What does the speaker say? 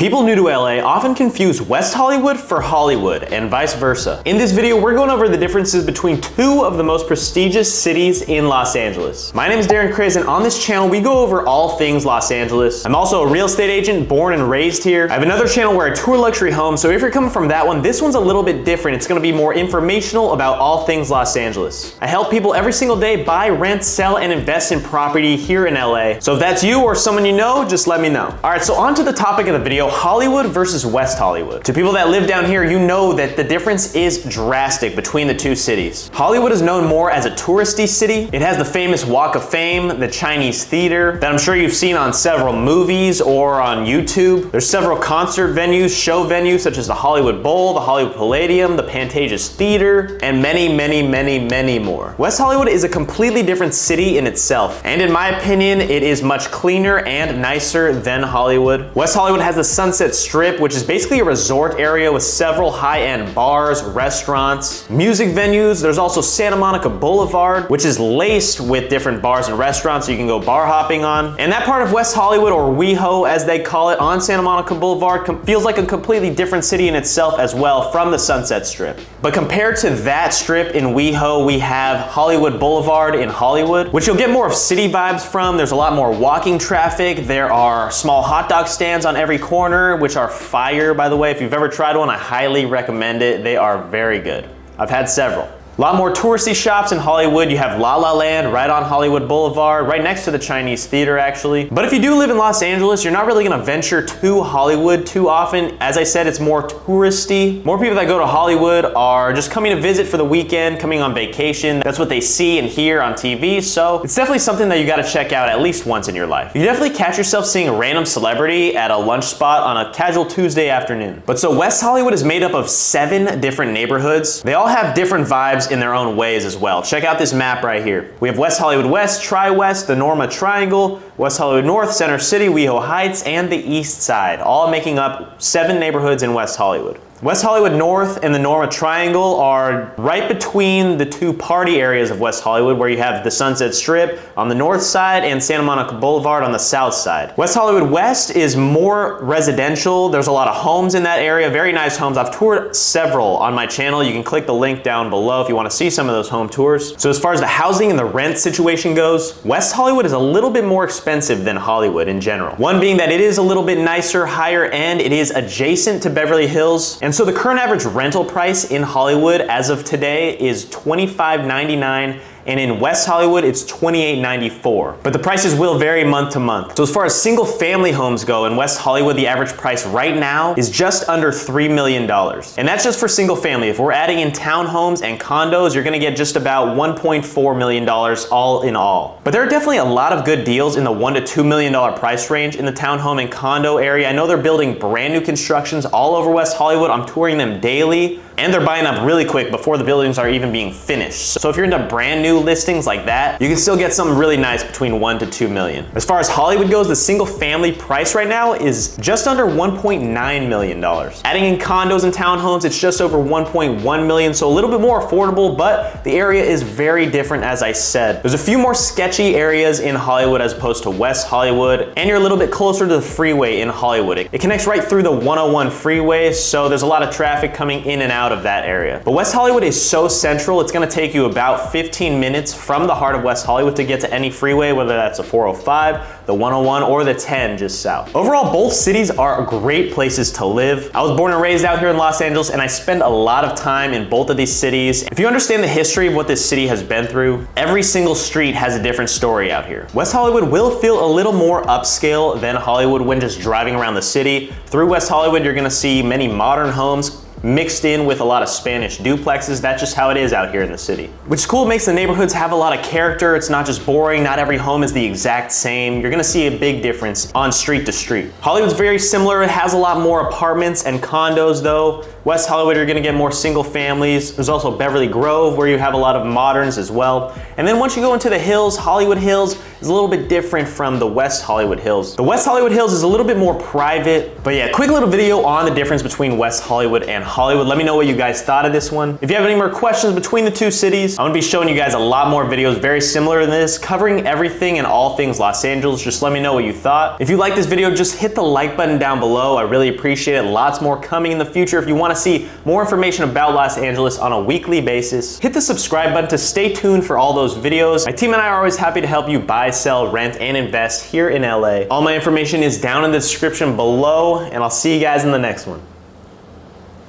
People new to LA often confuse West Hollywood for Hollywood and vice versa. In this video, we're going over the differences between two of the most prestigious cities in Los Angeles. My name is Darren Kriz, and on this channel, we go over all things Los Angeles. I'm also a real estate agent, born and raised here. I have another channel where I tour luxury homes, so if you're coming from that one, this one's a little bit different. It's gonna be more informational about all things Los Angeles. I help people every single day buy, rent, sell, and invest in property here in LA. So if that's you or someone you know, just let me know. All right, so on to the topic of the video, Hollywood versus West Hollywood. To people that live down here, you know that the difference is drastic between the two cities. Hollywood is known more as a touristy city. It has the famous Walk of Fame, the Chinese theater, that I'm sure you've seen on several movies or on YouTube. There's several concert venues, show venues, such as the Hollywood Bowl, the Hollywood Palladium, the Pantages Theater, and many more. West Hollywood is a completely different city in itself, and in my opinion, it is much cleaner and nicer than Hollywood. West Hollywood has the Sunset Strip, which is basically a resort area with several high-end bars, restaurants, music venues. There's also Santa Monica Boulevard, which is laced with different bars and restaurants so you can go bar hopping on. And that part of West Hollywood, or WeHo as they call it, on Santa Monica Boulevard feels like a completely different city in itself as well from the Sunset Strip. But compared to that strip in WeHo, we have Hollywood Boulevard in Hollywood, which you'll get more of city vibes from. There's a lot more walking traffic. There are small hot dog stands on every corner, which are fire, by the way. If you've ever tried one, I highly recommend it. They are very good. I've had several. A lot more touristy shops in Hollywood. You have La La Land right on Hollywood Boulevard, right next to the Chinese theater actually. But if you do live in Los Angeles, you're not really gonna venture to Hollywood too often. As I said, it's more touristy. More people that go to Hollywood are just coming to visit for the weekend, coming on vacation. That's what they see and hear on TV, so it's definitely something that you gotta check out at least once in your life. You definitely catch yourself seeing a random celebrity at a lunch spot on a casual Tuesday afternoon. But so West Hollywood is made up of 7 different neighborhoods. They all have different vibes in their own ways as well. Check out this map right here. We have West Hollywood West, Tri-West, the Norma Triangle, West Hollywood North, Center City, WeHo Heights, and the East Side, all making up 7 neighborhoods in West Hollywood. West Hollywood North and the Norma Triangle are right between the two party areas of West Hollywood, where you have the Sunset Strip on the north side and Santa Monica Boulevard on the south side. West Hollywood West is more residential. There's a lot of homes in that area, very nice homes. I've toured several on my channel. You can click the link down below if you want to see some of those home tours. So as far as the housing and the rent situation goes, West Hollywood is a little bit more expensive than Hollywood in general. One being that it is a little bit nicer, higher end. It is adjacent to Beverly Hills. And so the current average rental price in Hollywood as of today is $25.99, and in West Hollywood, it's $28.94. But the prices will vary month to month. So as far as single family homes go in West Hollywood, the average price right now is just under $3 million. And that's just for single family. If we're adding in townhomes and condos, you're gonna get just about $1.4 million all in all. But there are definitely a lot of good deals in the $1 to $2 million price range in the townhome and condo area. I know they're building brand new constructions all over West Hollywood. I'm touring them daily, and they're buying up really quick before the buildings are even being finished. So if you're into brand new listings like that, you can still get something really nice between $1 to $2 million. As far as Hollywood goes, the single family price right now is just under $1.9 million. Adding in condos and townhomes, it's just over $1.1 million, so a little bit more affordable, but the area is very different, as I said. There's a few more sketchy areas in Hollywood as opposed to West Hollywood, and you're a little bit closer to the freeway in Hollywood. It connects right through the 101 freeway, so there's a lot of traffic coming in and out of that area. But West Hollywood is so central, it's gonna take you about 15 minutes from the heart of West Hollywood to get to any freeway, whether that's the 405, the 101, or the 10 just south. Overall, both cities are great places to live. I was born and raised out here in Los Angeles, and I spend a lot of time in both of these cities. If you understand the history of what this city has been through, every single street has a different story out here. West Hollywood will feel a little more upscale than Hollywood when just driving around the city. Through West Hollywood, you're gonna see many modern homes mixed in with a lot of Spanish duplexes. That's just how it is out here in the city. Which is cool, it makes the neighborhoods have a lot of character. It's not just boring, not every home is the exact same. You're gonna see a big difference on street to street. Hollywood's very similar, it has a lot more apartments and condos though. West Hollywood, you're gonna get more single families. There's also Beverly Grove, where you have a lot of moderns as well. And then once you go into the hills, Hollywood Hills, is a little bit different from the West Hollywood Hills. The West Hollywood Hills is a little bit more private, but yeah, quick little video on the difference between West Hollywood and Hollywood. Let me know what you guys thought of this one. If you have any more questions between the two cities, I'm gonna be showing you guys a lot more videos very similar to this, covering everything and all things Los Angeles. Just let me know what you thought. If you like this video, just hit the like button down below. I really appreciate it. Lots more coming in the future. If you wanna see more information about Los Angeles on a weekly basis, hit the subscribe button to stay tuned for all those videos. My team and I are always happy to help you buy, sell, rent, and invest here in LA. All my information is down in the description below, and I'll see you guys in the next one.